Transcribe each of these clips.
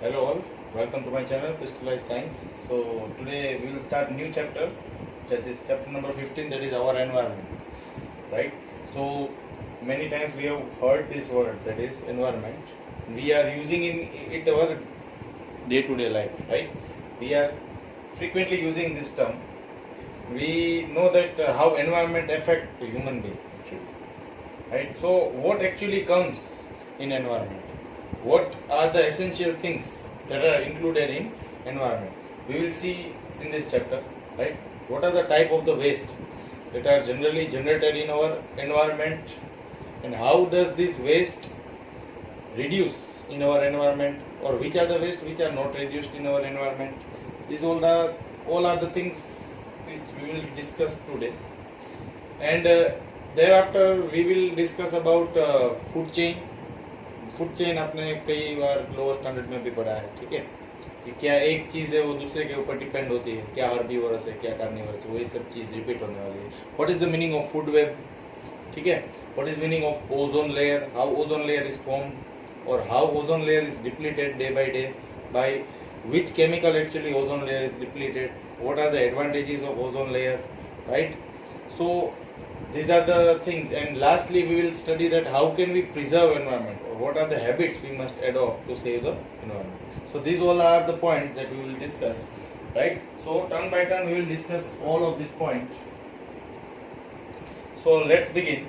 Hello all, welcome to my channel Crystallized Science. So today we will start new chapter, that is chapter number 15, that is our environment, right? So many times we have heard this word, that is environment. We are using it our day-to-day life, right? We are frequently using this term. We know that how environment affect human being actually, right? So what actually comes in environment? What are the essential things that are included in environment? We will see in this chapter, right? What are the type of the waste that are generally generated in our environment, and how does this waste reduce in our environment, or which are the waste which are not reduced in our environment? These all are the things which we will discuss today, and thereafter we will discuss about food chain. Food chain आपने कई बार lower standard में भी पढ़ा है, ठीक है, कि क्या एक चीज़ है वो दूसरे के ऊपर डिपेंड होती है, क्या हर्बीवोरस है, क्या कार्निवोरस है, वही सब चीज़ रिपीट होने वाली है. What is the meaning of food web, ठीक है, what is meaning of ozone layer, how ozone layer is formed और how ozone layer is depleted day by which chemical actually ozone layer is depleted, what are the advantages of ozone layer, right? So these are the things, and lastly we will study that how can we preserve environment, or what are the habits we must adopt to save the environment. So these all are the points that we will discuss, right? So turn by turn we will discuss all of these points. So let's begin.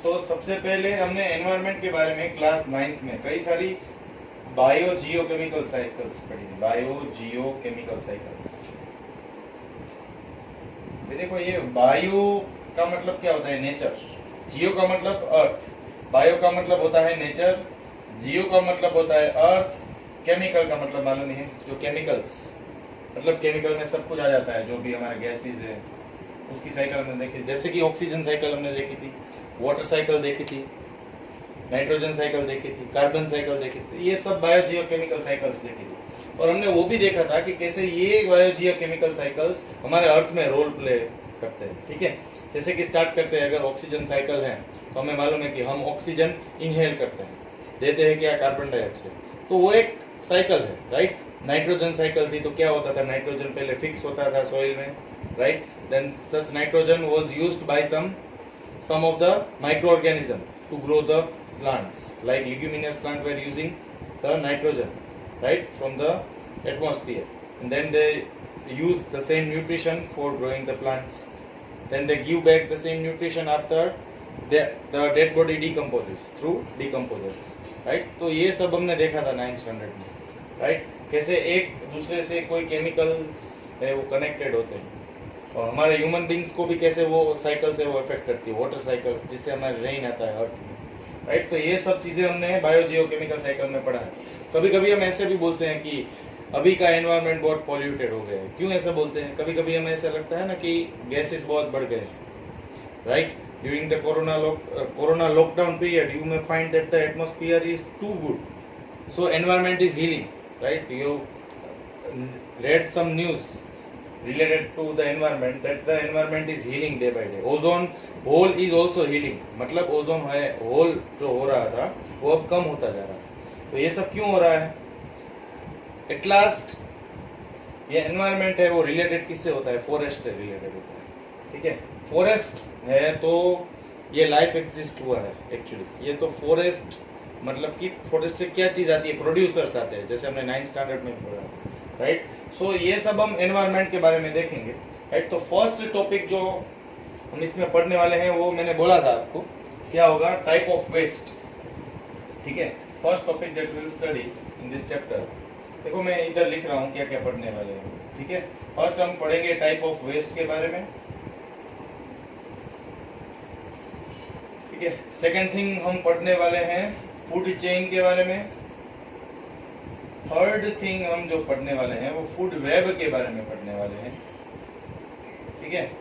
So सबसे पहले हमने environment के बारे में class 9th में कई सारी bio geochemical cycles पढ़ी थी. बायो जियोकेमिकल साइकिल्स, देखो ये बायो का मतलब क्या होता है? नेचर. जियो का मतलब अर्थ, बायो का मतलब होता है नेचर, जियो का मतलब होता है अर्थ, केमिकल का मतलब मालूम है, जो केमिकल्स मतलब केमिकल में सब कुछ आ जाता है, जो भी हमारे गैसेज है उसकी साइकिल हमने देखी, जैसे कि ऑक्सीजन साइकिल हमने देखी थी, वाटर साइकिल देखी थी, नाइट्रोजन साइकिल देखी थी, कार्बन साइकिल देखी थी, ये सब बायो जियोकेमिकल साइकिल्स देखी थी. और हमने वो भी देखा था कि कैसे ये बायो जियोकेमिकल साइकिल्स हमारे अर्थ में रोल प्ले करते हैं, ठीक है. जैसे कि स्टार्ट करते हैं, अगर ऑक्सीजन साइकिल है तो हमें मालूम है कि हम ऑक्सीजन इनहेल करते हैं, देते हैं क्या? Carbon dioxide. तो वो एक साइकिल है, राइट. नाइट्रोजन साइकिल थी तो क्या होता था? नाइट्रोजन पहले फिक्स होता था सॉइल में, right. Then such nitrogen was used by some of the microorganism to grow the plants, like leguminous plant were using the nitrogen, right, from the atmosphere, and then they use the same nutrition for growing the plants, then they give back the same nutrition after the dead body decomposes through decomposers, right. तो ये सब हमने देखा था 9th standard में, right. कैसे एक दूसरे से कोई केमिकल्स है वो कनेक्टेड होते हैं, और हमारे ह्यूमन बींग्स को भी कैसे वो साइकिल से वो इफेक्ट करती है, वाटर साइकिल जिससे हमारे रेन आता है अर्थ में, राइट. तो ये सब चीज़ें हमने बायो जियोकेमिकल साइकिल में पढ़ा है. कभी कभी हम ऐसे भी बोलते हैं कि अभी का एनवायरनमेंट बहुत पॉल्यूटेड हो गया है. क्यों ऐसा बोलते हैं? कभी कभी हमें ऐसा लगता है ना कि गैसेस बहुत बढ़ गए हैं, right. During the corona lockdown period you may find that the atmosphere is too good, so environment is healing, right. You read some news related to the environment that the environment is healing day by day. Ozone hole is also healing, मतलब ozone है whole जो हो रहा था वो अब कम होता जा रहा है. तो ये सब क्यों हो रहा है? एट लास्ट ये एनवायरनमेंट है वो रिलेटेड किससे होता है? फॉरेस्ट से रिलेटेड होता है, ठीक है. फॉरेस्ट है तो ये लाइफ एग्जिस्ट हुआ है एक्चुअली. ये तो फॉरेस्ट मतलब कि फॉरेस्ट से क्या चीज़ आती है? प्रोड्यूसर्स आते हैं, जैसे हमने 9th स्टैंडर्ड में पढ़ा, राइट. सो ये सब हम एनवायरनमेंट के बारे में देखेंगे, राइट. तो फर्स्ट टॉपिक जो हम इसमें पढ़ने वाले हैं वो मैंने बोला था आपको, क्या होगा? टाइप ऑफ वेस्ट, ठीक है. First topic that we will study in this chapter. देखो मैं इधर लिख रहा हूँ क्या क्या पढ़ने वाले हैं, ठीक है. फर्स्ट हम पढ़ेंगे टाइप ऑफ वेस्ट के बारे में, ठीक है. सेकेंड थिंग हम पढ़ने वाले हैं फूड चेन के बारे में. थर्ड थिंग हम जो पढ़ने वाले हैं वो फूड वेब के बारे में पढ़ने वाले हैं, ठीक है.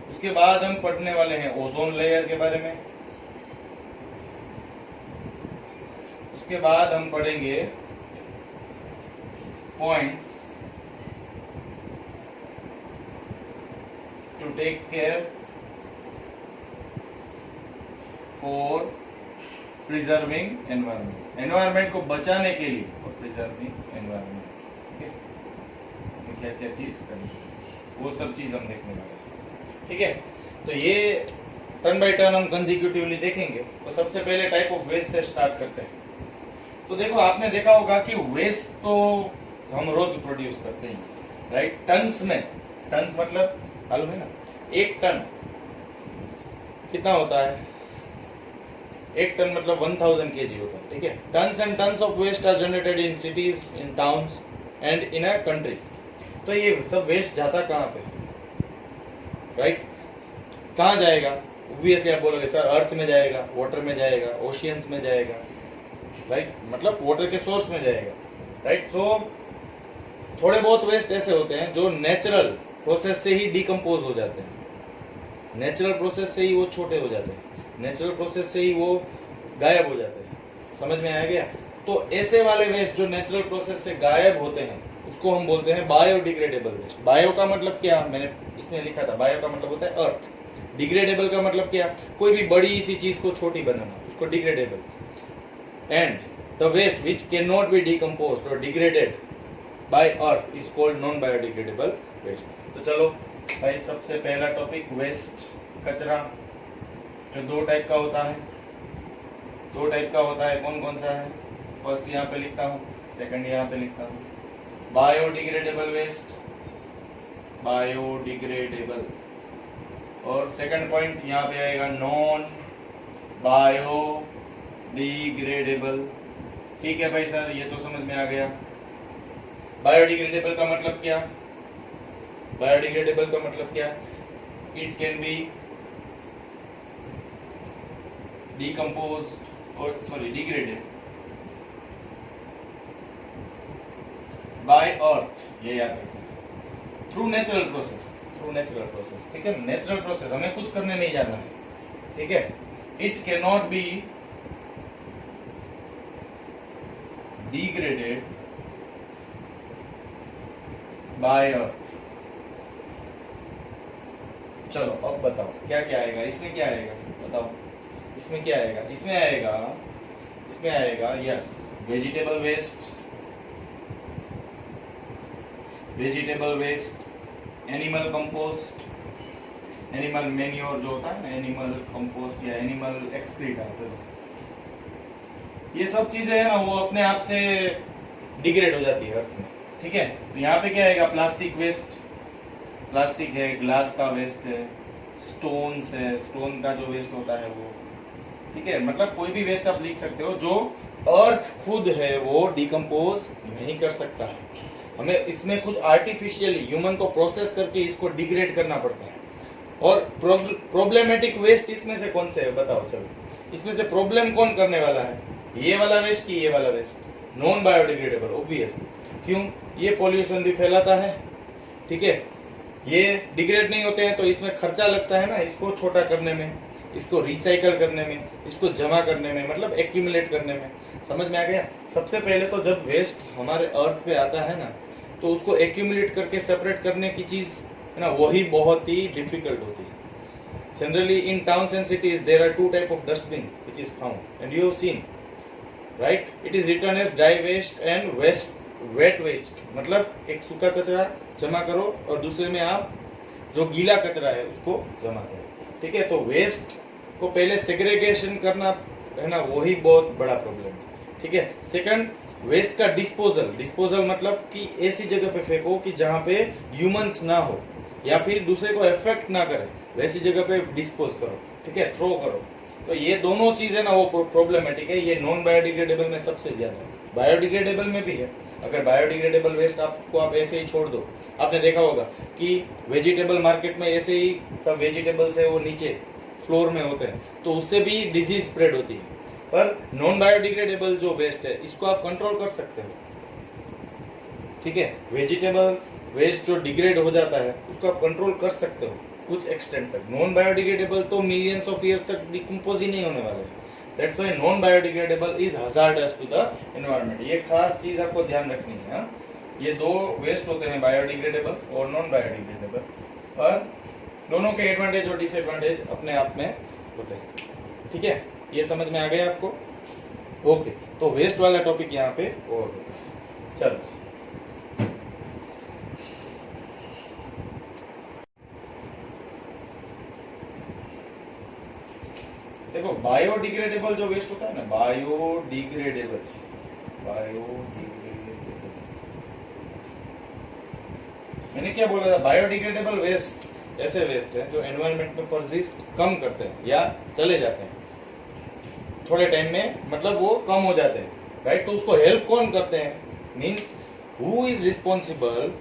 उसके बाद हम पढ़ने वाले हैं ओजोन लेयर के बारे में. उसके बाद हम पढ़ेंगे points to take care for preserving environment, environment को बचाने के लिए, और प्रिजर्विंग एनवायरनमेंट, ठीक है, क्या क्या चीज करनी है वो सब चीज हम देखने वाले हैं, ठीक है। तो ये टर्न बाय टर्न हम कंसेक्यूटिवली देखेंगे। तो सबसे पहले टाइप ऑफ वेस्ट से स्टार्ट करते हैं। तो देखो, आपने देखा होगा कि वेस्ट तो हम रोज प्रोड्यूस करते हैं, राइट, टन्स में, टन्स मतलब मालूम है ना, एक टन कितना होता है, एक टन मतलब 1000 kg होता है, ठीक है। Tons and tons of waste are generated in cities, in towns and in a country. तो ये सब वेस्ट जाता कहाँ पे, राइट, कहाँ जाएगा? ऑब्वियसली आप बोलोगे सर अर्थ में जाएगा, वाटर में जाएगा, ओशियंस में जाएगा, राइट, मतलब वाटर के सोर्स में जाएगा, राइट। सो थोड़े बहुत वेस्ट ऐसे होते हैं जो नेचुरल प्रोसेस से ही डिकम्पोज हो जाते हैं, नेचुरल प्रोसेस से ही वो छोटे हो जाते हैं, नेचुरल प्रोसेस से ही वो गायब हो जाते हैं। समझ में आ गया? तो ऐसे वाले वेस्ट जो नेचुरल प्रोसेस से गायब होते हैं उसको हम बोलते हैं बायोडिग्रेडेबल वेस्ट। बायो का मतलब क्या, मैंने इसमें लिखा था, बायो का मतलब होता है अर्थ, डिग्रेडेबल का मतलब क्या, कोई भी बड़ी सी चीज को छोटी बनाना, उसको degradable. And the waste which can not be decomposed और degraded by earth is called non biodegradable waste. तो चलो भाई, सबसे पहला टॉपिक वेस्ट, कचरा, जो दो टाइप का होता है, दो टाइप का होता है, कौन कौन सा है? फर्स्ट यहाँ पे लिखता हूँ, सेकंड यहाँ पे लिखता हूँ, बायोडिग्रेडेबल वेस्ट, बायोडिग्रेडेबल, और सेकंड पॉइंट यहाँ पे आएगा नॉन बायोडिग्रेडेबल। ठीक है भाई सर, ये तो समझ में आ गया। बायोडिग्रेडेबल का मतलब क्या? बायोडिग्रेडेबल का मतलब क्या? It can be decomposed or degraded by earth, ये याद रखना, through natural process, through natural process, ठीक है, नेचुरल प्रोसेस, हमें कुछ करने नहीं जाना है, ठीक है। It can not be degraded by earth. चलो अब बताओ क्या क्या आएगा इसमें, क्या आएगा बताओ, इसमें क्या आएगा? इसमें आएगा yes, vegetable waste, vegetable waste, animal compost, animal manure जो होता है ना, एनिमल कंपोस्ट या एनिमल एक्सक्रीटा, चलो ये सब चीजें है ना, वो अपने आप से डिग्रेड हो जाती है अर्थ में, ठीक है। तो यहाँ पे क्या आएगा? प्लास्टिक वेस्ट, प्लास्टिक है, ग्लास का वेस्ट है, स्टोन्स है, स्टोन का जो वेस्ट होता है वो, ठीक है, मतलब कोई भी वेस्ट आप लिख सकते हो जो अर्थ खुद है वो डिकम्पोज नहीं कर सकता है, हमें इसमें कुछ आर्टिफिशियली ह्यूमन को प्रोसेस करके इसको डिग्रेड करना पड़ता है। और प्रॉब्लमेटिक वेस्ट इसमें से कौन से है बताओ? चलो इसमें से प्रॉब्लम कौन करने वाला है, ये वाला वेस्ट की ये वाला वेस्ट? Non biodegradable, obviously. क्यों? ये पॉल्यूशन भी फैलाता है, ठीक है, ये डिग्रेड नहीं होते हैं तो इसमें खर्चा लगता है ना, इसको छोटा करने में, इसको रिसाइकल करने में, इसको जमा करने में, मतलब एक्यूमुलेट करने में। समझ में आ गया? सबसे पहले तो जब वेस्ट हमारे अर्थ पे आता है ना, तो उसको एक्यूमुलेट करके सेपरेट करने की चीज है ना, वही बहुत ही डिफिकल्ट होती है। Generally in towns and cities there are two type of dustbin which is found and you have seen, right, it is written as dry waste and wet waste, मतलब एक सूखा कचरा जमा करो और दूसरे में आप जो गीला कचरा है उसको जमा करो, ठीक है। तो वेस्ट को पहले सेग्रीगेशन करना है ना, वही बहुत बड़ा प्रॉब्लम है, ठीक है। सेकंड, वेस्ट का डिस्पोजल, डिस्पोजल मतलब कि ऐसी जगह पे फेंको कि जहां पे ह्यूमंस ना हो या फिर दूसरे को इफेक्ट ना करे, वैसी जगह पे डिस्पोज करो, ठीक है, थ्रो करो। तो ये दोनों चीजें ना वो प्रॉब्लमेटिक है, ये नॉन बायोडिग्रेडेबल में सबसे ज्यादा है, बायोडिग्रेडेबल में भी है। अगर बायोडिग्रेडेबल वेस्ट आपको आप ऐसे ही छोड़ दो, आपने देखा होगा कि वेजिटेबल मार्केट में ऐसे ही सब वेजिटेबल्स है वो नीचे फ्लोर में होते हैं, तो उससे भी डिजीज स्प्रेड होती है। पर नॉन बायोडिग्रेडेबल जो वेस्ट है इसको आप कंट्रोल कर सकते हो, ठीक है। वेजिटेबल वेस्ट जो डिग्रेड हो जाता है उसको आप कंट्रोल कर सकते हो कुछ एक्सटेंट तक। नॉन बायोडिग्रेडेबल तो मिलियंस ऑफ ईयर तक डिकम्पोज ही नहीं होने वाले। That's why non biodegradable is hazardous to the environment. ये खास चीज आपको ध्यान रखनी है। ये दो वेस्ट होते हैं, बायोडिग्रेडेबल और नॉन बायोडिग्रेडेबल, और दोनों के एडवांटेज और डिसएडवांटेज अपने आप में होते हैं, ठीक है। ये समझ में आ गया आपको? ओके, तो वेस्ट वाला टॉपिक यहाँ पे और होता है। चलो देखो, बायोडिग्रेडेबल जो वेस्ट होता है ना, बायोडिग्रेडेबल मैंने क्या बोला था? बायोडिग्रेडेबल वेस्ट ऐसे वेस्ट है जो एनवायरनमेंट में परसिस्ट कम करते हैं या चले जाते हैं थोड़े टाइम में, मतलब वो कम हो जाते हैं, राइट? तो उसको हेल्प कौन करते हैं? Means who is responsible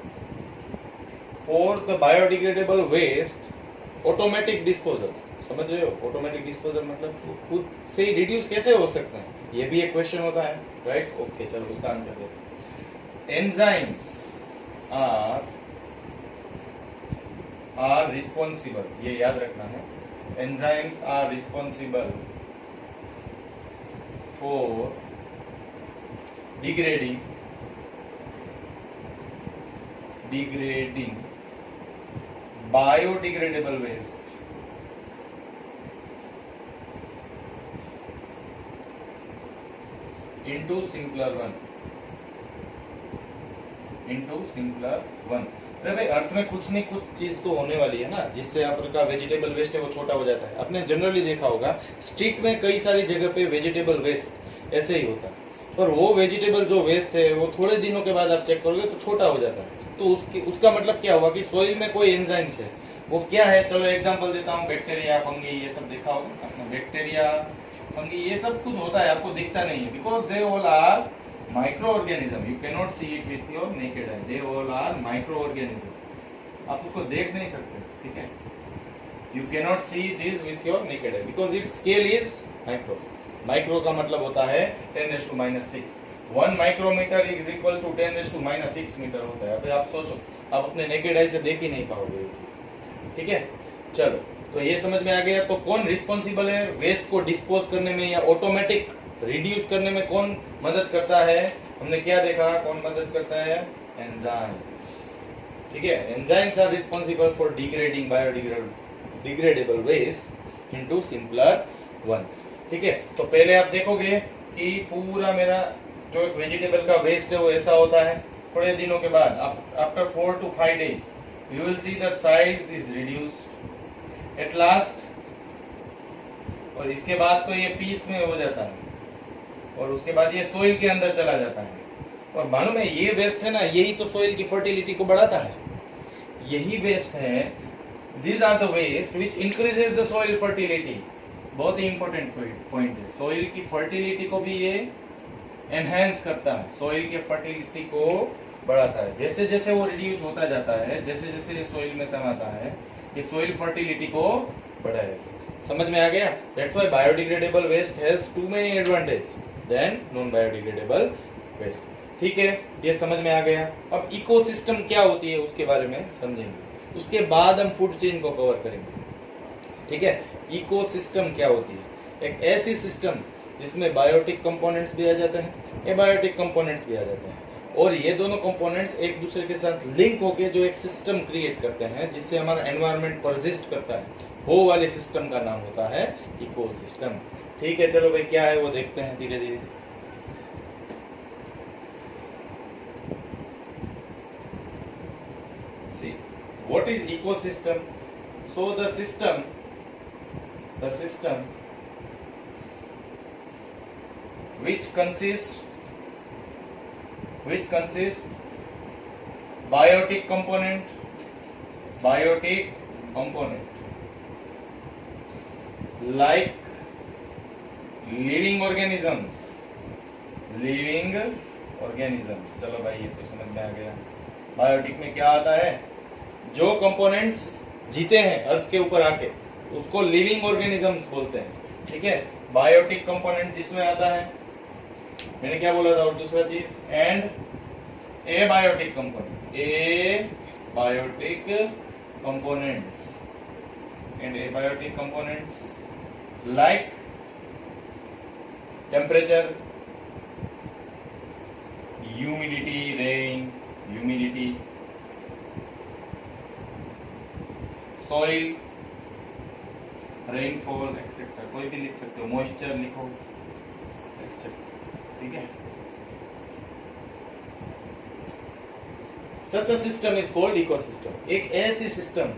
for the biodegradable waste automatic disposal. समझ रहे हो? ऑटोमेटिक डिस्पोजल मतलब वो खुद से ही रिड्यूस कैसे हो सकते हैं, ये भी एक क्वेश्चन होता है, राइट? ओके, चलो उसका आंसर देखते हैं। एंजाइम्स आर रिस्पॉन्सिबल, ये याद रखना है, enzymes are responsible for degrading biodegradable waste into simpler one। अरे भाई, अर्थ में कुछ नहीं कुछ चीज तो होने वाली है ना, जिससे आपका वेजिटेबल वेस्ट है वो छोटा हो जाता है। आपने जनरली देखा होगा स्ट्रीट में कई सारी जगह पे वेजिटेबल वेस्ट ऐसे ही होता है, पर वो वेजिटेबल जो वेस्ट है वो थोड़े दिनों के बाद आप चेक करोगे तो छोटा हो जाता है। तो उसका मतलब क्या हुआ कि सोइल में कोई एंजाइम्स है, वो क्या है? चलो एग्जांपल देता हूँ, बैक्टीरिया, फंगी, ये सब देखा होगा आपने। बैक्टीरिया, फंगी, ये सब कुछ होता है, आपको दिखता नहीं है, because they all are micro organism. You can not see it with your naked eye, they all are micro organism. आप उसको देख नहीं सकते, ठीक है? You can not see this with your naked eye because it scale is micro. Micro का मतलब होता है 10⁻⁶। 1 micrometer is equal to 10⁻⁶ metre होता है। अभी आप सोचो, आप अपने नेकेड आई से देख ही नहीं पाओगे ये चीज, ठीक है? चलो, तो ये समझ में आ गया। तो कौन रिस्पॉन्सिबल है वेस्ट को डिस्पोज करने में या ऑटोमेटिक रिड्यूस करने में? कौन मदद करता है? हमने क्या देखा, कौन मदद करता है? एंजाइम्स, ठीक है? Enzymes are responsible for degrading biodegradable waste into simpler ones, ठीक है? तो पहले आप देखोगे कि पूरा मेरा जो एक वेजिटेबल का वेस्ट है वो ऐसा होता है। थोड़े दिनों के बाद, after 4 to 5 days you will see that size is reduced at last, और इसके बाद तो ये पीस में हो जाता है, और उसके बाद ये सोइल के अंदर चला जाता है। और मालूम है ये वेस्ट है ना, यही तो सोइल की फर्टिलिटी को बढ़ाता है। यही वेस्ट है, these are the waste which increases the soil fertility। बहुत ही इंपॉर्टेंट पॉइंट है। सोइल की फर्टिलिटी को भी ये एनहेंस करता है, सोइल की फर्टिलिटी को बढ़ाता है। जैसे जैसे वो रिड्यूस होता जाता है, जैसे जैसे ये सोइल में समाता है, ये सोइल फर्टिलिटी को बढ़ाएगा। समझ में आ गया? That's why biodegradable waste has too many advantage than non biodegradable waste, ठीक है? ये समझ में आ गया। अब इकोसिस्टम क्या होती है उसके बारे में समझेंगे, उसके बाद हम फूड चेन को कवर करेंगे, ठीक है? इकोसिस्टम क्या होती है? एक ऐसी सिस्टम जिसमें बायोटिक कंपोनेंट्स भी आ जाते हैं, एबायोटिक कंपोनेंट्स भी आ जाते हैं, और ये दोनों कंपोनेंट्स एक दूसरे के साथ लिंक होके जो एक सिस्टम क्रिएट करते हैं जिससे हमारा एनवायरनमेंट परसिस्ट करता है, वो वाले सिस्टम का नाम होता है इकोसिस्टम, ठीक है? चलो भाई, क्या है वो देखते हैं धीरे धीरे। See, what is ecosystem? So the system which consists biotic component like living organisms। चलो भाई, ये तो समझ में आ गया। बायोटिक में क्या आता है? जो कंपोनेंट्स जीते हैं अर्थ के ऊपर आके, उसको लिविंग ऑर्गेनिजम्स बोलते हैं, ठीक है? बायोटिक कंपोनेंट जिसमें आता है, मैंने क्या बोला था? और दूसरा चीज, and abiotic component, abiotic components like temperature, humidity, soil, rainfall etcetera. कोई भी लिख सकते हो, मॉइस्चर लिखो, ठीक है। Such a system is called ecosystem. एक ऐसी सिस्टम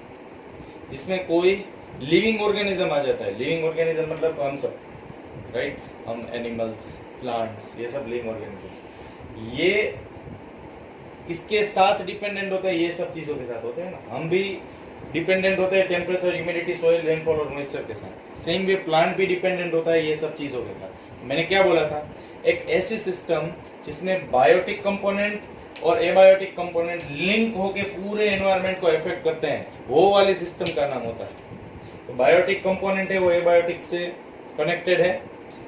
जिसमें कोई लिविंग ऑर्गेनिज्म आ जाता है। लिविंग ऑर्गेनिज्म मतलब हम सब, राइट, हम एनिमल्स, प्लांट्स, ये सब लिविंग ऑर्गेनिजम्स। ये किसके साथ डिपेंडेंट होता है? ये सब चीजों के साथ होते हैं ना। हम भी डिपेंडेंट होते हैं टेम्परेचर, ह्यूमिडिटी, सॉइल, रेनफॉल और मॉइस्चर के साथ। सेम वे प्लांट भी डिपेंडेंट होता है ये सब चीजों के साथ। मैंने क्या बोला था? एक ऐसी सिस्टम जिसमें बायोटिक कंपोनेंट और एबायोटिक कंपोनेंट लिंक होके पूरे एनवायरनमेंट को इफेक्ट करते हैं, वो वाली सिस्टम का नाम होता है। तो बायोटिक कंपोनेंट है वो एबायोटिक से कनेक्टेड है।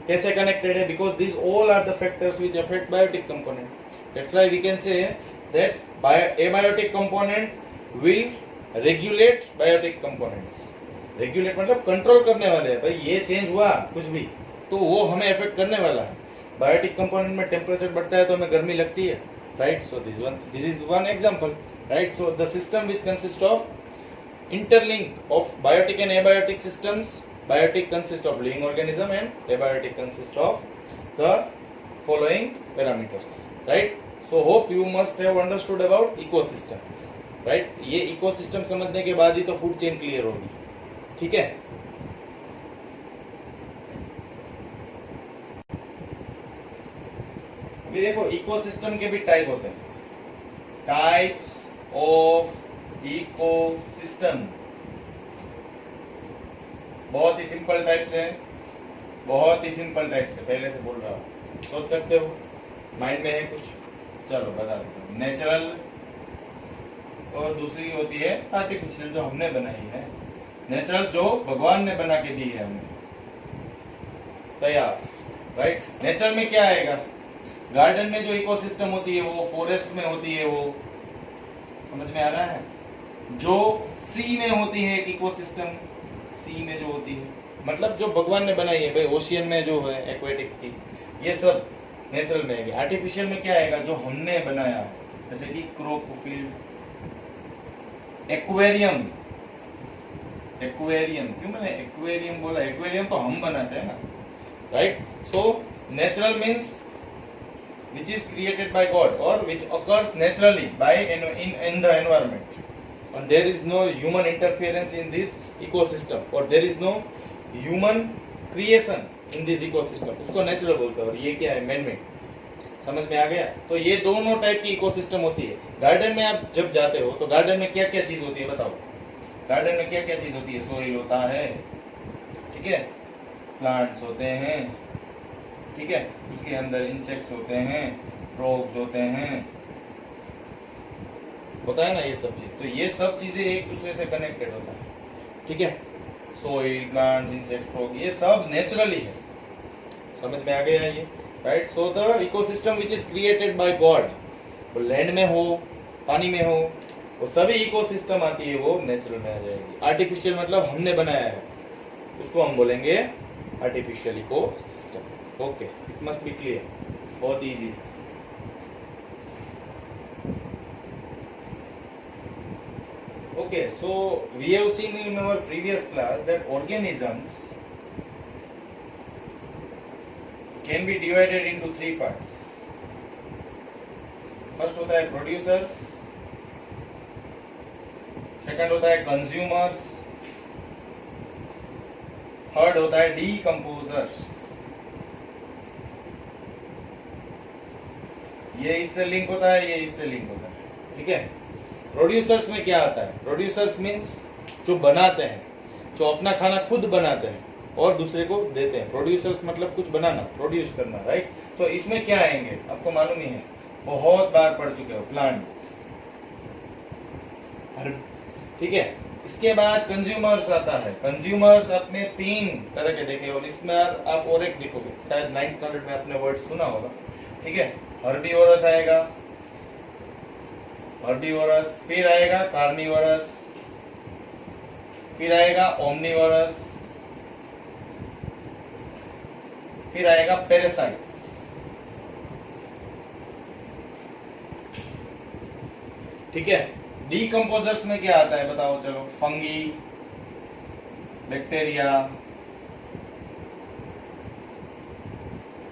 कैसे कनेक्टेड है? Because this all are the factors which affect biotic component. That's why we can say that abiotic component will regulate biotic components. Regulate मतलब कंट्रोल करने वाले हैं। भाई ये चेंज हुआ कुछ भी तो वो हमें इफेक्ट करने वाला है। बायोटिक कंपोनेंट में टेम्परेचर बढ़ता है तो हमें गर्मी लगती है, right? So this is one example, right? So the system which consists of interlink of biotic and abiotic systems. Biotic consists of living organism and abiotic consists of the following parameters, right? So hope you must have understood about ecosystem, right? ये ecosystem समझने के बाद ही तो food chain clear होगी, ठीक है? अभी देखो इकोसिस्टम के भी टाइप होते हैं। टाइप्स ऑफ इकोसिस्टम बहुत ही सिंपल टाइप्स है, बहुत ही सिंपल टाइप्स है। पहले से बोल रहा हूँ, सोच सकते हो, माइंड में है कुछ? चलो बता देता हूँ। नेचुरल और दूसरी होती है आर्टिफिशियल, जो हमने बनाई है। नेचुरल जो भगवान ने बना के दी है हमें तैयार, राइट? नेचुरल में क्या आएगा? गार्डन में जो इकोसिस्टम होती है वो फॉरेस्ट में होती है, वो समझ में आ रहा है? जो सी में होती है एक इकोसिस्टम, सी में जो होती है मतलब जो भगवान ने बनाई है। भाई ओशियन में जो है एक्वेटिक की, ये सब नेचुरल में आएगी। आर्टिफिशियल में क्या आएगा? जो हमने बनाया है, जैसे कि क्रोकोफिल्ड, एक्वेरियम। एक्वेरियम क्यों मैंने एक्वेरियम बोला? एक्वेरियम तो हम बनाते हैं ना, right? So natural means which is created by God or which occurs naturally by in the environment, and there is no human interference in this ecosystem or there is no human creation in this ecosystem, उसको natural बोलते हैं। और ये क्या है? Man made. समझ में आ गया? तो ये दोनों टाइप की इकोसिस्टम होती है। गार्डन में आप जब जाते हो तो गार्डन में क्या क्या चीज होती है बताओ? गार्डन में क्या क्या चीज होती है? सोइल होता है, ठीक है, प्लांट्स होते हैं, ठीक है, उसके अंदर इंसेक्ट्स होते हैं, फ्रॉग्स होते हैं, होता है ना ये सब चीज। तो ये सब चीजें एक दूसरे से कनेक्टेड होता है, ठीक है? सोइल, प्लांट्स, इंसेक्ट, फ्रॉग, ये सब नेचुरली है। समझ में आ गया ये, right? So the ecosystem which is created by God, वो लैंड में हो, पानी में हो, वो सभी इकोसिस्टम आती है वो नेचुरल में आ जाएगी। आर्टिफिशियल मतलब हमने बनाया है, उसको हम बोलेंगे artificial ecosystem. Okay, it must be clear, बहुत easy. Okay, so we have seen in our previous class that organisms can be divided into three parts. First होता है producers, second होता है consumers, third होता है decomposers। ये इससे link होता है, ये इससे लिंक होता है, ठीक है? प्रोड्यूसर्स में क्या आता है? प्रोड्यूसर्स मीन्स जो बनाते हैं, जो अपना खाना खुद बनाते हैं और दूसरे को देते हैं। प्रोड्यूसर्स मतलब कुछ बनाना, प्रोड्यूस करना, राइट? तो इसमें क्या आएंगे आपको मालूम ही है, बहुत बार पढ़ चुके हो, प्लांट्स, ठीक है? इसके बाद कंज्यूमर्स आता है। कंज्यूमर्स अपने तीन तरह के देखे, और इसमें आप और एक देखोगे, शायद 9th स्टैंडर्ड में आपने वर्ड सुना होगा, ठीक है? हर्बीवोरस आएगा, हर्बीवोरस, फिर आएगा कार्निवोरस, फिर आएगा ओमनीवोरस, फिर आएगा पैरासाइट्स, ठीक है? डीकंपोजर्स में क्या आता है बताओ चलो? फंगी, बैक्टीरिया,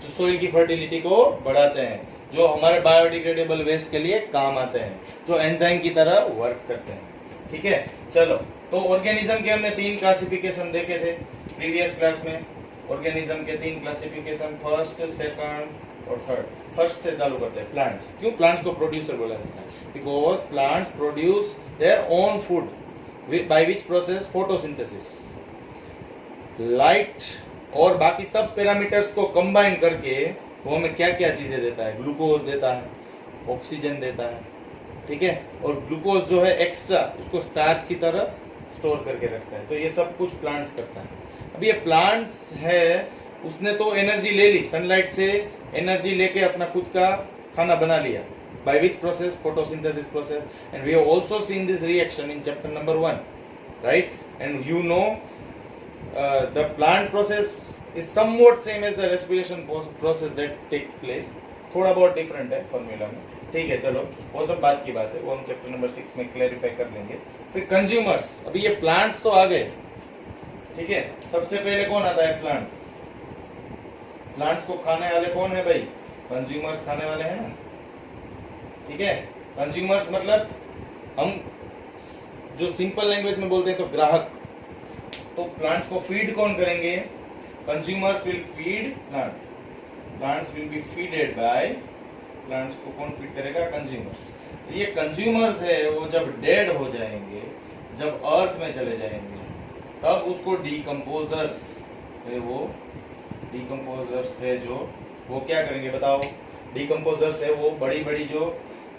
जो सोइल की फर्टिलिटी को बढ़ाते हैं, जो हमारे बायोडिग्रेडेबल वेस्ट के लिए काम आते हैं, जो एंजाइम की तरह वर्क करते हैं। ठीक है, चलो तो ऑर्गेनिज्म के हमने 3 क्लासिफिकेशन देखे थे प्रीवियस क्लास में। ऑर्गेनिज्म के 3 क्लासिफिकेशन, फर्स्ट, सेकंड और थर्ड। फर्स्ट से चालू करते हैं, प्लांट्स। क्यों प्लांट्स को प्रोड्यूसर बोला जाता है? Because plants produce their own food by which process? Photosynthesis. Light और बाकी सब पैरामीटर्स को कंबाइन करके वो हमें क्या क्या चीजें देता है? ग्लूकोज देता है, ऑक्सीजन देता है, ठीक है, और ग्लूकोज जो है एक्स्ट्रा उसको स्टार्च की तरह स्टोर करके रखता है। तो ये सब कुछ प्लांट्स करता है। अब ये प्लांट्स है, उसने तो एनर्जी ले ली, सनलाइट से एनर्जी लेके अपना खुद का खाना बना लिया। By which process? Photosynthesis process. And we have also seen this reaction in chapter number 1, right? And you know the plant process is somewhat same as the respiration process that take place, थोड़ा बहुत different है formula में। ठीक है, चलो वो सब बात की बात है, वो हम चैप्टर नंबर 6 में क्लैरिफाई कर लेंगे। फिर कंज्यूमर्स, अभी ये प्लांट्स तो आ गए, ठीक है। सबसे पहले कौन आता है? प्लांट्स। प्लांट्स को खाने वाले कौन है भाई? कंज्यूमर्स खाने वाले हैं ना, ठीक है। कंज्यूमर्स मतलब हम जो सिंपल लैंग्वेज में बोलते हैं तो ग्राहक। तो प्लांट्स को फीड कौन करेंगे? Consumers will feed plant. Plants will be feeded by. Plants को कौन फीड करेगा? Consumers. ये consumers है, वो जब डेड हो जाएंगे, जब अर्थ में चले जाएंगे, तब उसको decomposers है, वो decomposers है जो वो क्या करेंगे बताओ? decomposers है वो बड़ी बड़ी जो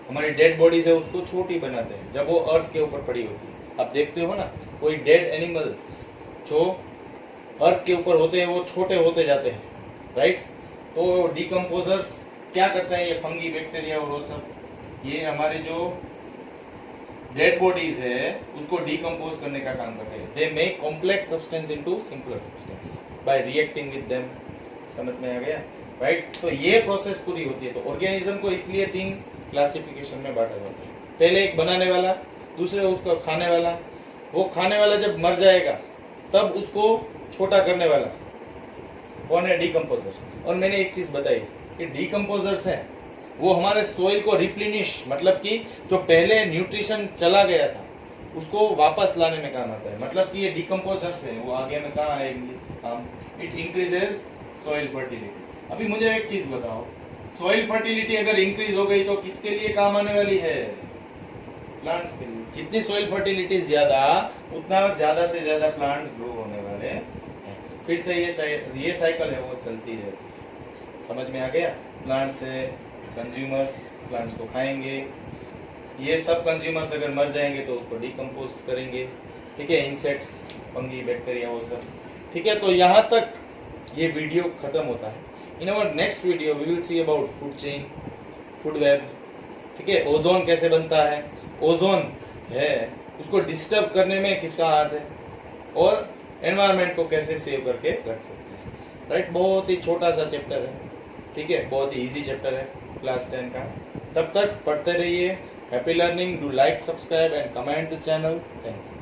हमारी डेड बॉडीज है उसको छोटी बनाते हैं जब वो अर्थ के ऊपर पड़ी होती है। आप देखते हो ना, कोई डेड एनिमल्स जो अर्थ के ऊपर होते हैं वो छोटे होते जाते हैं, राइट? तो डिकम्पोजर्स क्या करते हैं? ये फंगी, बैक्टीरिया और वो सब, ये हमारे जो डेड बॉडीज है उसको डिकम्पोज करने का काम करते हैं। They make complex substance into simpler substance by reacting with them. समझ में आ गया, राइट? तो ये प्रोसेस पूरी होती है। तो ऑर्गेनिज्म को इसलिए 3 क्लासिफिकेशन में बांटा जाता है। पहले एक बनाने वाला, दूसरे उसको खाने वाला। वो खाने वाला जब मर जाएगा तब उसको छोटा करने वाला कौन है? डिकम्पोजर। और मैंने एक चीज बताई कि डिकम्पोजर्स हैं वो हमारे सोइल को रिप्लेनिश, मतलब कि जो पहले न्यूट्रिशन चला गया था उसको वापस लाने में काम आता है। मतलब कि ये डिकम्पोजर्स हैं, वो आगे में कहाँ आएंगे काम? It increases soil fertility. अभी मुझे एक चीज बताओ, सॉइल फर्टिलिटी अगर इंक्रीज हो गई तो किसके लिए काम आने वाली है? प्लांट्स के लिए। जितनी सॉइल फर्टिलिटी ज्यादा, उतना ज्यादा से ज्यादा प्लांट्स ग्रो होने वाले हैं। फिर से ये साइकिल है वो चलती रहती है। समझ में आ गया? प्लांट्स से कंज्यूमर्स प्लांट्स को खाएंगे, ये सब कंज्यूमर्स अगर मर जाएंगे तो उसको डिकम्पोज करेंगे, ठीक है, इंसेक्ट्स, फंगी, बैक्टीरिया, वो सब, ठीक है। तो यहाँ तक ये वीडियो खत्म होता है। In our next video we will see about food chain, food web, ठीक है। ओजोन कैसे बनता है, ओजोन है उसको डिस्टर्ब करने में किसका हाथ है, और एनवायरनमेंट को कैसे सेव करके रख सकते हैं, राइट। बहुत ही छोटा सा चैप्टर है, ठीक है, बहुत ही इजी चैप्टर है क्लास 10 का। तब तक पढ़ते रहिए। Happy learning, do like, subscribe and comment the channel. Thank you.